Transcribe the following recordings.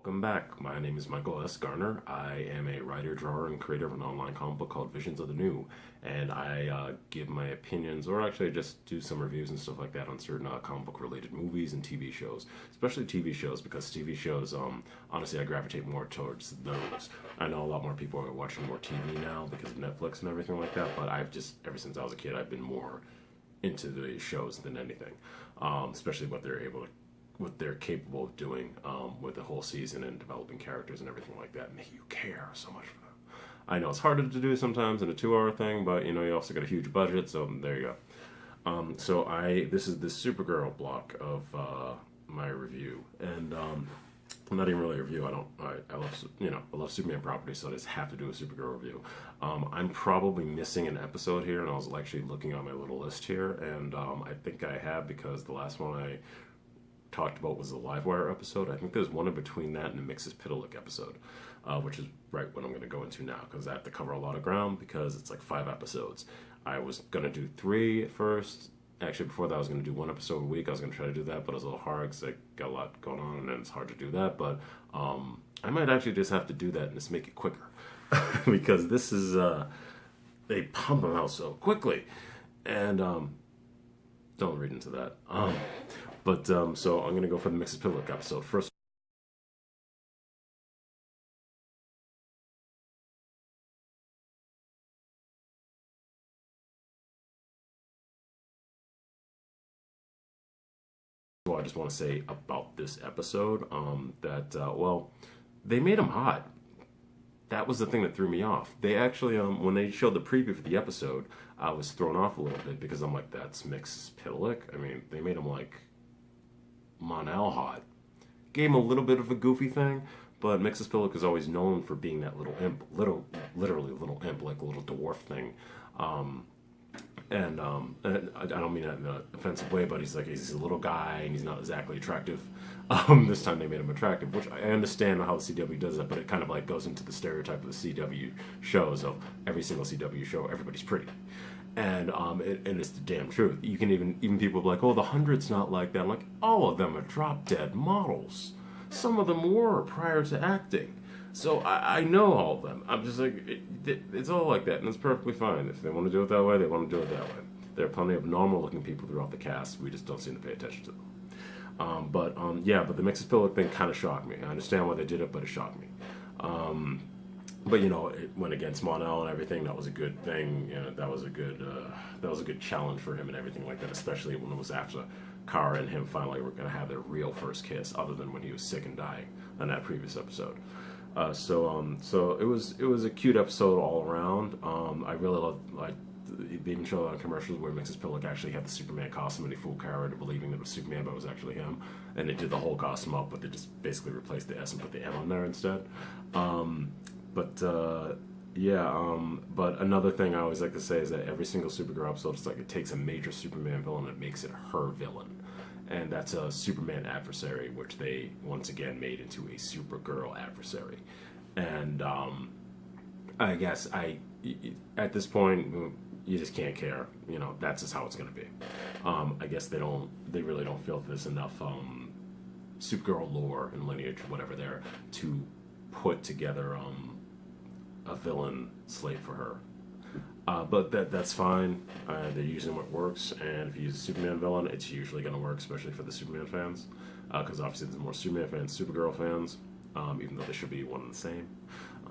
Welcome back. My name is Michael S. Garner. I am a writer, drawer, and creator of an online comic book called Visions of the New. And I give my opinions, or actually just do some reviews and stuff like that on certain comic book related movies and TV shows. Especially TV shows, because TV shows, honestly, I gravitate more towards those. I know a lot more people are watching more TV now because of Netflix and everything like that, but I've just, ever since I was a kid, I've been more into the shows than anything. Especially what they're capable of doing with the whole season and developing characters and everything like that, and make you care so much for them. I know it's harder to do sometimes in a 2 hour thing, but you also got a huge budget, so there you go. This is the Supergirl block of my review, and not even really a review. I love Superman properties, so I just have to do a Supergirl review. I'm probably missing an episode here, and I was actually looking on my little list here, and I think I have, because the last one I talked about was the Livewire episode. I think there's one in between that and the Mxyzptik episode, which is right what I'm going to go into now, because I have to cover a lot of ground because it's like 5 episodes. I was going to do 3 at first. Actually, before that, I was going to do 1 episode a week. I was going to try to do that, but it was a little hard because I got a lot going on, and then it's hard to do that. But I might actually just have to do that and just make it quicker, because this is they pump them out so quickly, and don't read into that. So I'm going to go for the Mxyzptik episode first. I just want to say about this episode well, they made him hot. That was the thing that threw me off. They actually, when they showed the preview for the episode, I was thrown off a little bit, because I'm like, that's Mxyzptik? I mean, they made him like Mon-El hot. Gave him a little bit of a goofy thing, but Mxyzptik is always known for being that little imp, literally little imp, like a little dwarf thing. And I don't mean that in an offensive way, but he's a little guy and he's not exactly attractive. This time they made him attractive, which I understand how the CW does that, but it kind of like goes into the stereotype of the CW shows of every single CW show, everybody's pretty. And it's the damn truth. You can even people are like, oh, the 100's not like that. I'm like, all of them are drop dead models. Some of them were prior to acting. So I know all of them. I'm just like, it's all like that, and it's perfectly fine. If they want to do it that way, they want to do it that way. There are plenty of normal-looking people throughout the cast. We just don't seem to pay attention to them. But the Mxyzptik thing kind of shocked me. I understand why they did it, but it shocked me. But it went against Mon-El and everything. That was a good thing. That was a good challenge for him and everything like that. Especially when it was after Kara and him finally were going to have their real first kiss, other than when he was sick and dying in that previous episode. So it was a cute episode all around. I really loved, like, they even showed on commercials where Mxyzptik actually had the Superman costume, and he fooled Kara into believing that it was Superman, but it was actually him. And they did the whole costume up, but they just basically replaced the S and put the M on there instead. But another thing I always like to say is that every single Supergirl episode, it's like it takes a major Superman villain and makes it her villain. And that's a Superman adversary, which they once again made into a Supergirl adversary. And I guess at this point, you just can't care. That's just how it's going to be. I guess they really don't feel there's enough Supergirl lore and lineage, whatever there, to put together a villain slate for her. But that's fine. They're using what works, and if you use a Superman villain, it's usually going to work, especially for the Superman fans, because obviously there's more Superman fans, Supergirl fans, even though they should be one and the same.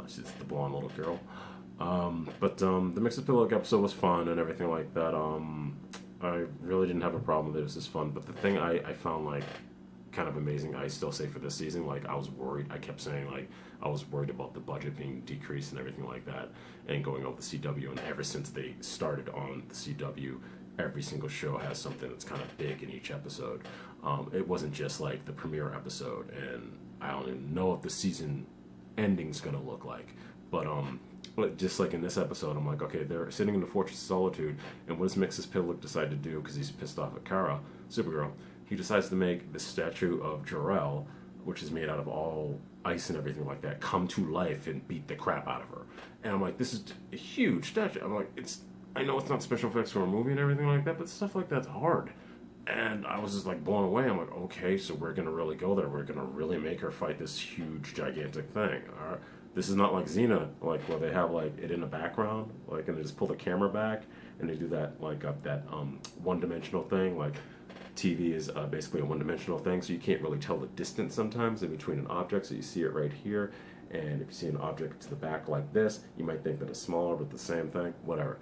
She's the blonde little girl. But the Mxyzptik episode was fun and everything like that. I really didn't have a problem with it. It was just fun. But the thing I found like kind of amazing, I still say for this season, like I was worried. I kept saying like I was worried about the budget being decreased and everything like that, and going over the CW. And ever since they started on the CW, every single show has something that's kind of big in each episode. It wasn't just like the premiere episode, and I don't even know what the season ending's gonna look like. But just like in this episode, I'm like, okay, they're sitting in the Fortress of Solitude, and what does Mxyzptik decide to do? Because he's pissed off at Kara, Supergirl. He decides to make the statue of Jor-El, which is made out of all ice and everything like that, come to life and beat the crap out of her. And I'm like, this is a huge statue. I'm like, I know it's not special effects for a movie and everything like that, but stuff like that's hard. And I was just like blown away. I'm like, okay, so we're gonna really go there. We're gonna really make her fight this huge, gigantic thing. All right. This is not like Xena, like where they have like it in the background, like and they just pull the camera back and they do that like that one-dimensional thing. Like TV is basically a one-dimensional thing, so you can't really tell the distance sometimes in between an object. So you see it right here, and if you see an object to the back like this, you might think that it's smaller, but the same thing. Whatever.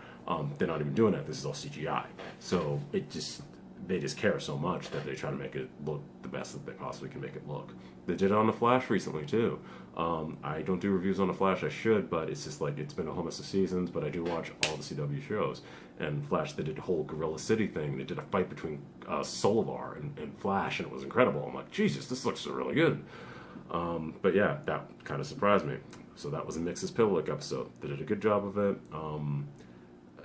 They're not even doing that. This is all CGI. So it just they just care so much that they try to make it look the best that they possibly can make it look. They did it on The Flash recently too. I don't do reviews on The Flash. I should, but it's just like it's been a whole mess of seasons. But I do watch all the CW shows. And Flash, they did a whole Gorilla City thing. They did a fight between Solivar and Flash, and it was incredible. I'm like, Jesus, this looks really good. But yeah, that kind of surprised me. So that was a Mxyzptik episode. They did a good job of it.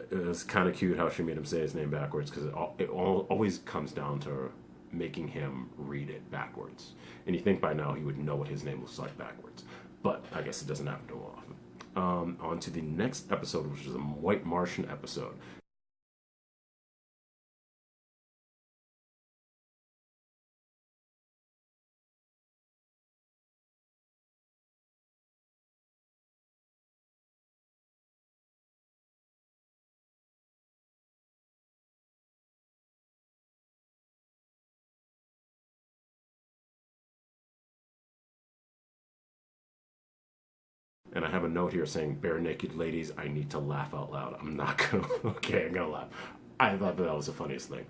It was kind of cute how she made him say his name backwards because it always comes down to making him read it backwards. And you think by now he would know what his name looks like backwards. But I guess it doesn't happen too often. On to the next episode, which is a White Martian episode. And I have a note here saying, bare naked ladies, I need to laugh out loud. I'm not gonna, okay, I'm gonna laugh. I thought that was the funniest thing.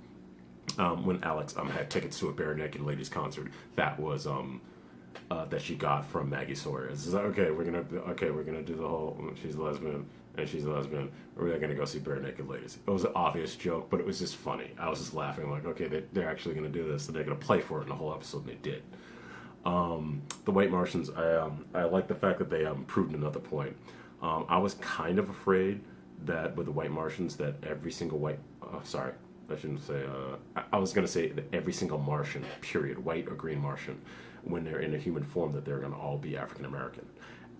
When Alex had tickets to a bare naked ladies concert, that was that she got from Maggie Sawyer. It's like, we're gonna do the whole she's a lesbian and she's a lesbian. We're gonna go see bare naked ladies. It was an obvious joke, but it was just funny. I was just laughing like, okay, they're actually gonna do this, and they're gonna play for it in the whole episode, and they did. The White Martians, I like the fact that they proved another point. I was kind of afraid that with the White Martians that every single sorry, I shouldn't say, I was going to say that every single Martian, period, white or green Martian, when they're in a human form, that they're going to all be African American.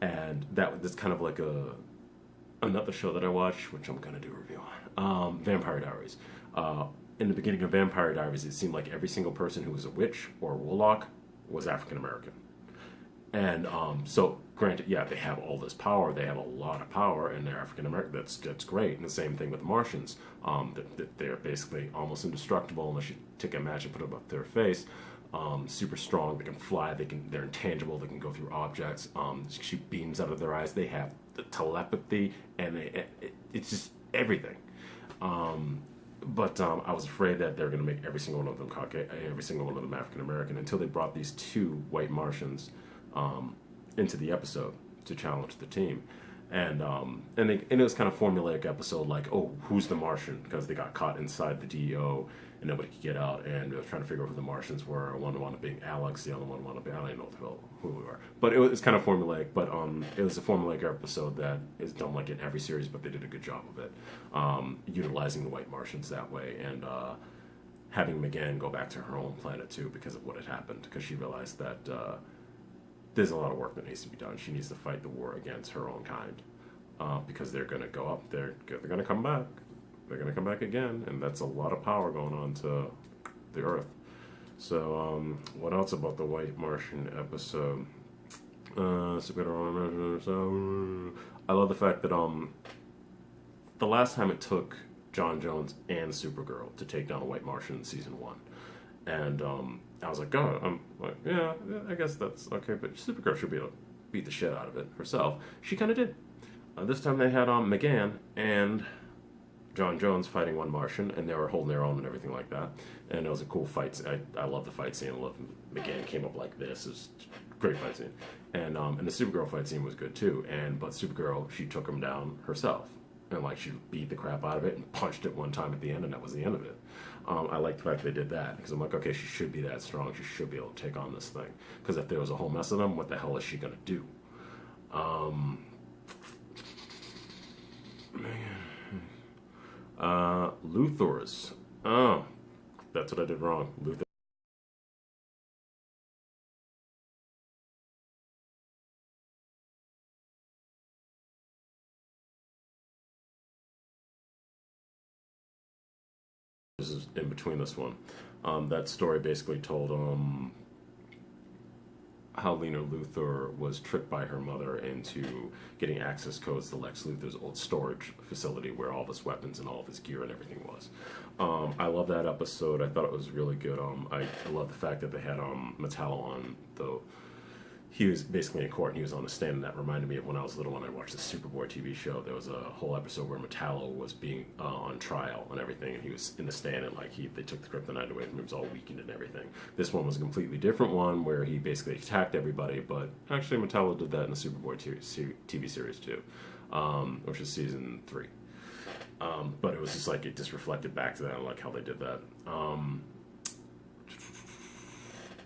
And that's kind of like another show that I watched, which I'm going to do a review on, Vampire Diaries. In the beginning of Vampire Diaries, it seemed like every single person who was a witch or a warlock was African American. And so, granted, yeah, they have all this power. They have a lot of power, and they're African American. That's great. And the same thing with the Martians. They're basically almost indestructible unless you take a match and put it up their face. Super strong. They can fly. They're intangible. They can go through objects. Shoot beams out of their eyes. They have the telepathy, and it's just everything. But I was afraid that they're going to make every single one of them every single one of them African American until they brought these two white Martians into the episode to challenge the team, and it was kind of formulaic episode like, oh, who's the Martian, because they got caught inside the DEO and nobody could get out, and they were trying to figure out who the Martians were. One wanted being Alex, the other one wanted to be, I don't even know who we were, but it was kind of formulaic. But it was a formulaic episode that is done like in every series, but they did a good job of it, utilizing the White Martians that way, and having M'gann go back to her own planet too because of what had happened, because she realized that there's a lot of work that needs to be done. She needs to fight the war against her own kind, because they're going to go up, they're going to come back. They're going to come back again, and that's a lot of power going on to the Earth. So, what else about the White Martian episode? So, I love the fact that the last time it took John Jones and Supergirl to take down a White Martian in season 1, and I was like, God, I'm like, yeah, I guess that's okay, but Supergirl should be able to beat the shit out of it herself. She kind of did. This time they had M'gann and John Jones fighting one Martian, and they were holding their own and everything like that. And it was a cool fight. I love the fight scene. I love M'gann came up like this. It was a great fight scene. And the Supergirl fight scene was good too. But Supergirl, she took him down herself. And like she beat the crap out of it and punched it one time at the end, and that was the end of it. I like the fact they did that, because I'm like, okay, she should be that strong. She should be able to take on this thing. Because if there was a whole mess of them, what the hell is she going to do? Luthors. Oh, that's what I did wrong. Luthor. This is in between this one. That story basically told how Lena Luthor was tricked by her mother into getting access codes to Lex Luthor's old storage facility where all of his weapons and all of his gear and everything was. I love that episode. I thought it was really good. I love the fact that they had Metallo on, though. He was basically in court and he was on the stand, and that reminded me of when I was little when I watched the Superboy TV show. There was a whole episode where Metallo was being on trial and everything, and he was in the stand and they took the kryptonite away from him. He was all weakened and everything. This one was a completely different one where he basically attacked everybody, but actually Metallo did that in the Superboy TV series too, which is season 3. But it was just like it just reflected back to that. I like how they did that.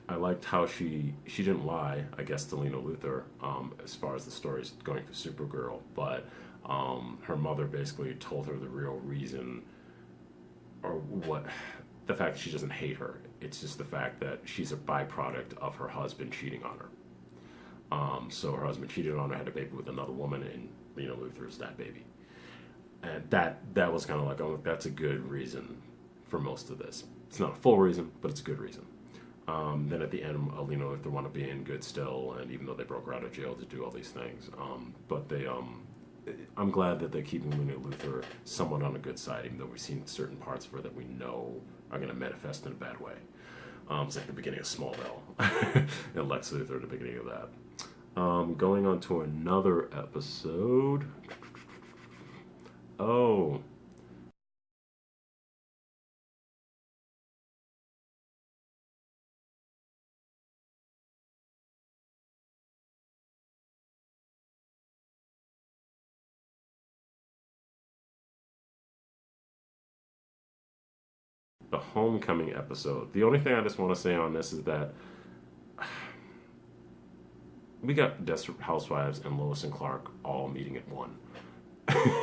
I liked how she didn't lie, I guess, to Lena Luthor as far as the story's going for Supergirl, but her mother basically told her the real reason, or what, the fact that she doesn't hate her. It's just the fact that she's a byproduct of her husband cheating on her. So her husband cheated on her, had a baby with another woman, and Lena Luthor is that baby. And that was kind of like, oh, that's a good reason for most of this. It's not a full reason, but it's a good reason. Then at the end, Lena Luthor wanted to be in good still, and even though they broke her out of jail to do all these things, but I'm glad that they're keeping Lena Luthor somewhat on the good side, even though we've seen certain parts of her that we know are going to manifest in a bad way. It's like the beginning of Smallville and Lex Luthor at the beginning of that. Going on to another episode. Oh. The Homecoming episode. The only thing I just want to say on this is that we got Desperate Housewives and Lois and Clark all meeting at one.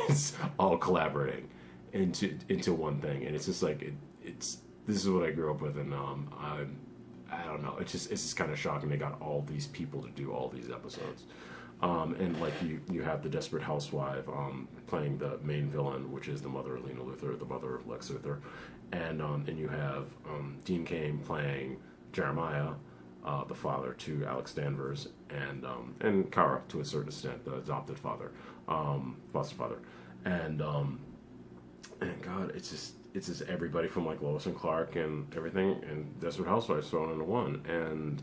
It's all collaborating into one thing, and it's just like this is what I grew up with, and I don't know. It's just kind of shocking they got all these people to do all these episodes. And like you have the Desperate Housewife playing the main villain, which is the mother of Lena Luthor, the mother of Lex Luthor, and you have Dean Cain playing Jeremiah, the father to Alex Danvers, and Kara to a certain extent, the adopted father, foster father, and God, it's just everybody from like Lois and Clark and everything, and Desperate Housewives thrown into one, and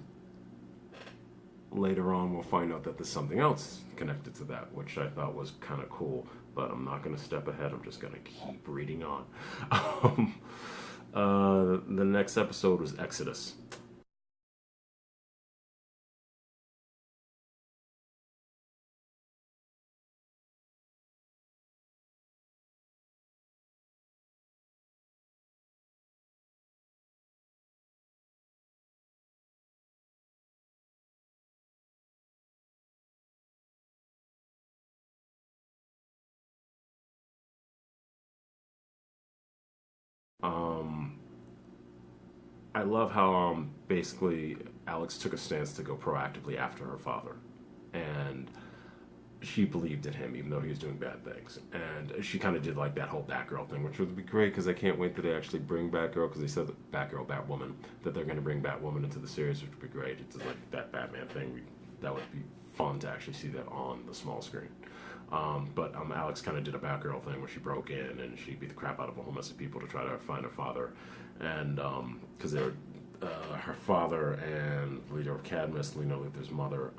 later on we'll find out that there's something else connected to that, which I thought was kind of cool, but I'm not going to step ahead. I'm just going to keep reading on. The next episode was Exodus. Um, I love how basically Alex took a stance to go proactively after her father, and she believed in him even though he was doing bad things. And she kind of did like that whole Batgirl thing, which would be great because I can't wait that they actually bring Batgirl, because they said that Batwoman, that they're going to bring Batwoman into the series, which would be great. It's like that Batman thing. That would be fun to actually see that on the small screen. But Alex kind of did a Batgirl thing where she broke in and she beat the crap out of a whole mess of people to try to find her father. And because they were her father and the leader of Cadmus, Lena Luthor's mother,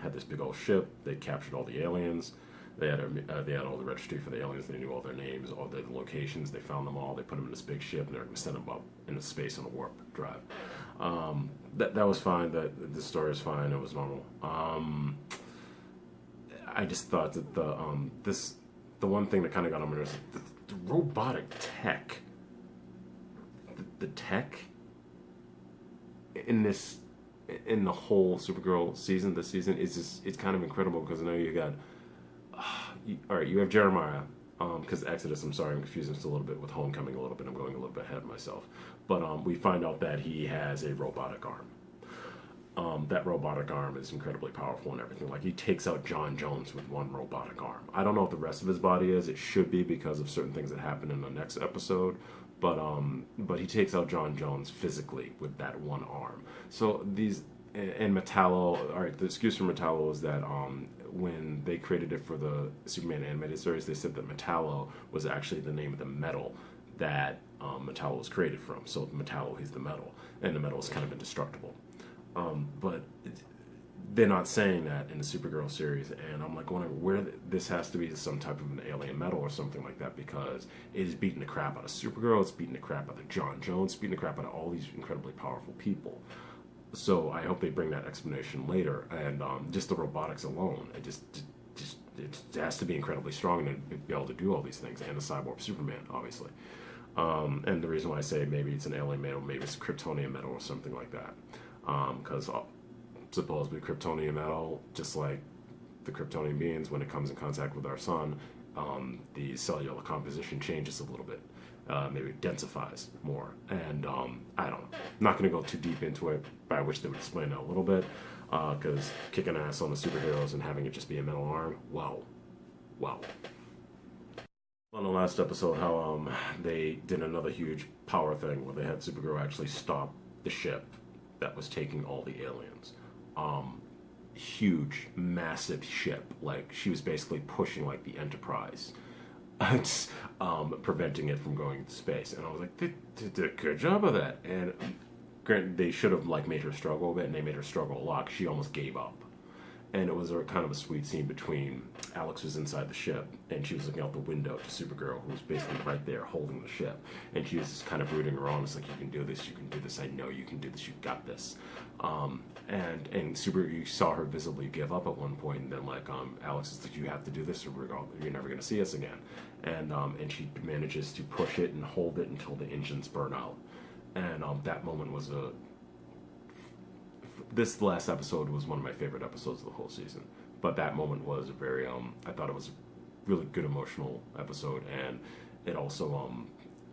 had this big old ship. They captured all the aliens. They had all the registry for the aliens. They knew all their names, all their locations. They found them all. They put them in this big ship, and they're going to send them up into space on a warp drive. That was fine. The story was fine. It was normal. I just thought that the one thing that kind of got on me was the robotic tech. The tech in the whole Supergirl season, this season, it's kind of incredible, because I know you got all right, you have Jeremiah, because Exodus, I'm sorry, I'm confusing this a little bit with Homecoming a little bit. I'm going a little bit ahead of myself, but we find out that he has a robotic arm. That robotic arm is incredibly powerful and everything. Like, he takes out John Jones with one robotic arm. I don't know what the rest of his body is. It should be, because of certain things that happen in the next episode. but he takes out John Jones physically with that one arm. So these and Metallo. All right, the excuse for Metallo is that when they created it for the Superman animated series, they said that Metallo was actually the name of the metal that Metallo was created from. So Metallo, he's the metal, and the metal is kind of indestructible. But they're not saying that in the Supergirl series, and I'm like wondering where this has to be some type of an alien metal or something like that, because it is beating the crap out of Supergirl, it's beating the crap out of John Jones, beating the crap out of all these incredibly powerful people. So I hope they bring that explanation later, and just the robotics alone, it has to be incredibly strong to be able to do all these things, and the cyborg Superman, obviously. And the reason why I say maybe it's an alien metal, maybe it's Kryptonian metal or something like that, because supposedly Kryptonian metal, just like the Kryptonian beings, when it comes in contact with our sun, the cellular composition changes a little bit. Maybe it densifies more. And I don't know. I'm not going to go too deep into it, but I wish they would explain that a little bit, because kicking ass on the superheroes and having it just be a metal arm, wow. Wow. On the last episode, how they did another huge power thing where they had Supergirl actually stop the ship that was taking all the aliens. Huge, massive ship. Like, she was basically pushing, like, the Enterprise. Preventing it from going into space. And I was like, they did a good job of that. And granted, they should have, like, made her struggle a bit, and they made her struggle a lot, 'cause she almost gave up. And it was a kind of a sweet scene between Alex was inside the ship, and she was looking out the window to Supergirl, who was basically right there holding the ship. And she was just kind of rooting her on. It's like, you can do this, you can do this, I know you can do this, you got this. And you saw her visibly give up at one point, and then like Alex is like, you have to do this, or you're never going to see us again. And she manages to push it and hold it until the engines burn out. And that moment was this last episode was one of my favorite episodes of the whole season. But that moment was a very I thought it was a really good emotional episode, and it also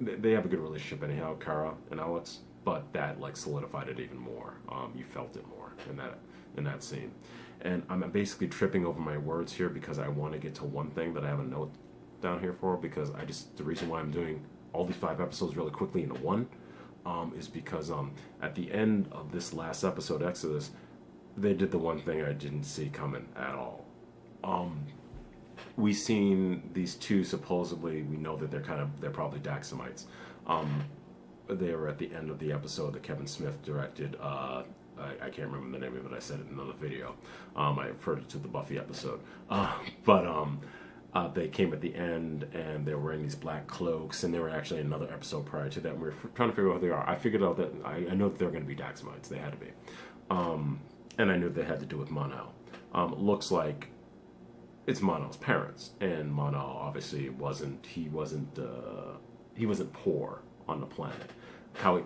they have a good relationship anyhow, Kara and Alex. But that like solidified it even more. You felt it more in that scene. And I'm basically tripping over my words here because I want to get to one thing that I have a note down here for, because the reason why I'm doing all these 5 episodes really quickly into one is because at the end of this last episode, Exodus, they did the one thing I didn't see coming at all. We seen these two, supposedly, we know that they're probably Daxamites. They were at the end of the episode that Kevin Smith directed. I can't remember the name of it. I said it in another video. I referred it to the Buffy episode. They came at the end, and they were wearing these black cloaks, and they were actually in another episode prior to that. And we were trying to figure out who they are. I figured out that I know that they're going to be Daxamites. They had to be. And I knew they had to do with Mon-El. Looks like it's Mon-El's parents, and Mon-El obviously wasn't poor on the planet. How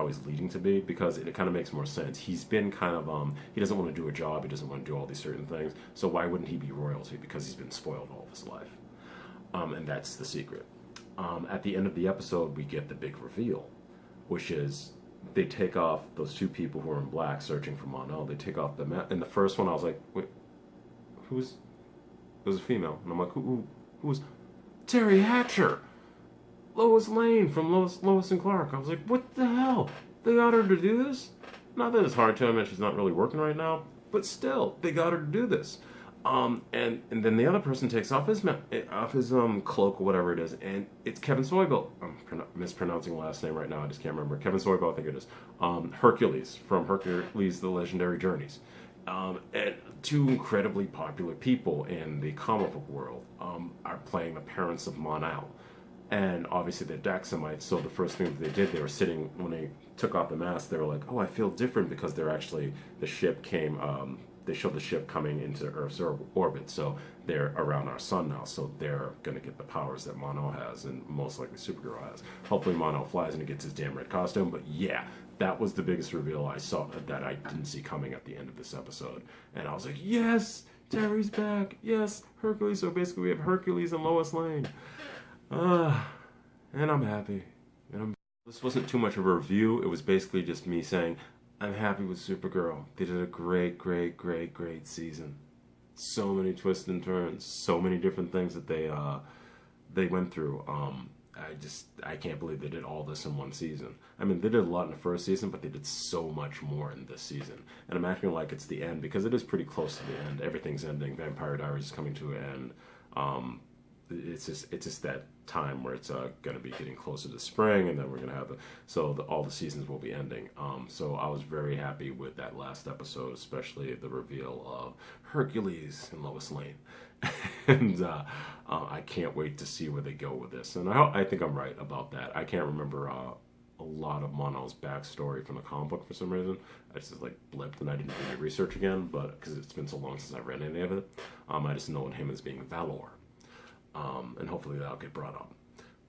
he's leading to be, because it kind of makes more sense. He's been kind of he doesn't want to do a job, he doesn't want to do all these certain things, so why wouldn't he be royalty? Because he's been spoiled all of his life. And that's the secret. At the end of the episode, we get the big reveal, which is they take off those 2 people who are in black searching for Mon-El. They take off the mask. In the first one, I was like, wait, it was a female, and I'm like, who was Terry Hatcher? Lois Lane from Lois and Clark. I was like, what the hell? They got her to do this? Not that it's hard to. I mean, she's not really working right now, but still, they got her to do this. And then the other person takes off his cloak or whatever it is, and it's Kevin Sorbo. I'm mispronouncing the last name right now. I just can't remember. Kevin Sorbo, I think it is. Hercules from Hercules: The Legendary Journeys. And 2 incredibly popular people in the comic book world are playing the parents of Mon-El. And obviously they're Daxamites, so the first thing that they did, they were sitting, when they took off the mask, they were like, oh, I feel different, because they're actually, the ship came, they showed the ship coming into Earth's orbit, so they're around our sun now, so they're going to get the powers that Mon-El has, and most likely Supergirl has. Hopefully Mon-El flies and he gets his damn red costume, but yeah, that was the biggest reveal I saw that I didn't see coming at the end of this episode. And I was like, yes, Terry's back, yes, Hercules, so basically we have Hercules and Lois Lane. And I'm happy. This wasn't too much of a review. It was basically just me saying, I'm happy with Supergirl. They did a great, great, great, great season. So many twists and turns. So many different things that they went through. I can't believe they did all this in one season. I mean, they did a lot in the first season, but they did so much more in this season. And I'm acting like it's the end because it is pretty close to the end. Everything's ending. Vampire Diaries is coming to an end. It's just that time where it's going to be getting closer to spring, and then we're going to have all the seasons will be ending. So I was very happy with that last episode, especially the reveal of Hercules and Lois Lane. And I can't wait to see where they go with this. And I think I'm right about that. I can't remember a lot of Mon-El's backstory from the comic book for some reason. I just like blipped and I didn't do any research again, but because it's been so long since I've read any of it. I just know him as being Valor. And hopefully that'll get brought up.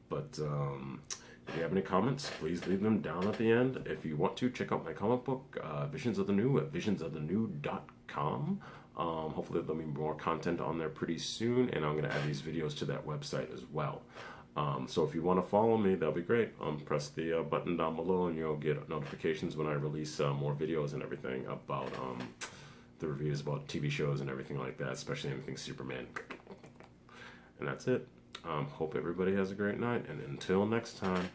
But if you have any comments, please leave them down at the end. If you want to, check out my comic book, Visions of the New, at visionsofthenew.com. Hopefully there'll be more content on there pretty soon, and I'm going to add these videos to that website as well. So if you want to follow me, that'll be great. Press the button down below, and you'll get notifications when I release more videos and everything about the reviews about TV shows and everything like that, especially anything Superman. And that's it. Hope everybody has a great night, and until next time.